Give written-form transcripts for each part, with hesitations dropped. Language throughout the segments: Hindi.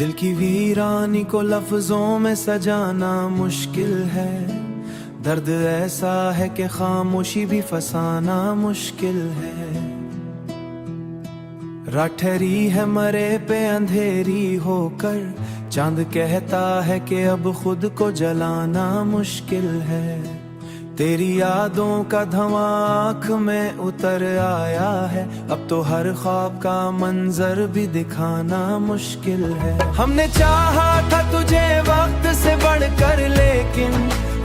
दिल की वीरानी को लफ्जों में सजाना मुश्किल है। दर्द ऐसा है कि खामोशी भी फसाना मुश्किल है। रात ठहरी है मरे पे अंधेरी होकर, चांद कहता है कि अब खुद को जलाना मुश्किल है। तेरी यादों का धुआं आँख में उतर आया है, अब तो हर ख्वाब का मंजर भी दिखाना मुश्किल है। हमने चाहा था तुझे वक्त से बढ़कर, लेकिन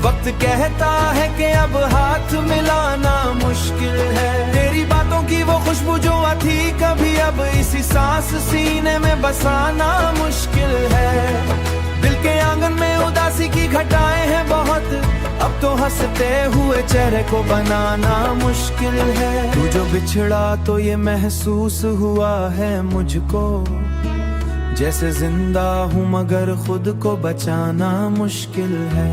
वक्त कहता है कि अब हाथ मिलाना मुश्किल है। तेरी बातों की वो खुशबू जो थी कभी, अब इसी सांस सीने में बसाना मुश्किल है। दिल के आंगन में उदासी की घटाएं हैं बहुत, अब तो हंसते हुए चेहरे को बनाना मुश्किल है। तू जो बिछड़ा तो ये महसूस हुआ है मुझको, जैसे जिंदा हूँ मगर खुद को बचाना मुश्किल है।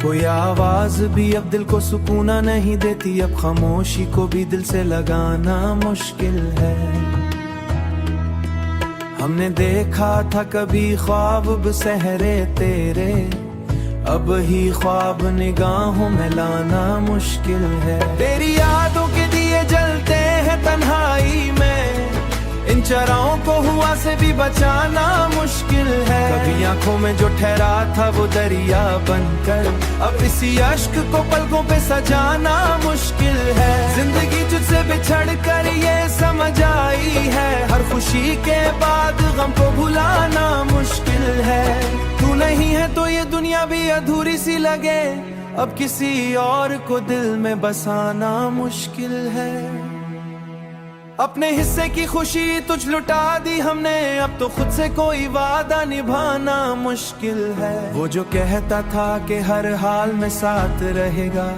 कोई आवाज भी अब दिल को सुकून नहीं देती, अब खामोशी को भी दिल से लगाना मुश्किल है। हमने देखा था कभी ख्वाब सहरे तेरे, अब ही ख्वाब निगाहों में लाना मुश्किल है। तेरी यादों के दिए जलते हैं तन्हाई में, इन चराओं को हुआ से भी बचाना मुश्किल है। कभी आंखों में जो ठहरा था वो दरिया बनकर, अब इसी अश्क को पलकों पे सजाना मुश्किल है। जिंदगी तुझसे बिछड़ कर ये समझ आई है, हर खुशी के बाद गम को भुलाना मुश्किल है। तू नहीं है तो ये दुनिया भी अधूरी सी लगे, अब किसी और को दिल में बसाना मुश्किल है। अपने हिस्से की खुशी तुझ लुटा दी हमने, अब तो खुद से कोई वादा निभाना मुश्किल है। वो जो कहता था कि हर हाल में साथ रहेगा,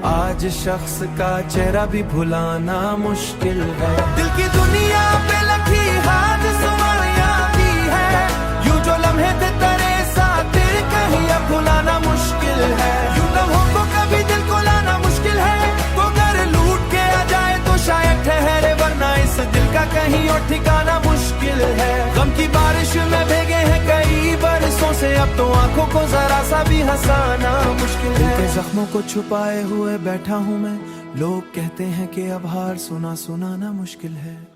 आज शख्स का चेहरा भी भुलाना मुश्किल है। दिल की दुनिया पे लगी हाथ सवारियां की है, यूं जो लम्हे थे तेरे साथ तेरे कहीं अब भुलाना मुश्किल है। यूं लम्हों को कभी दिल को लाना मुश्किल है, तो अगर लूट के आ जाए तो शायद ठहरे, वरना इस दिल का कहीं और ठिकाना मुश्किल है। गम की बारिश में भीगे हैं कई बरसों से, अब तो आंखों को जरा सा भी हंसाना मुश्किल है। दिल के जख्मों को छुपाए हुए बैठा हूँ मैं, लोग कहते हैं कि अब हार सुनाना मुश्किल है।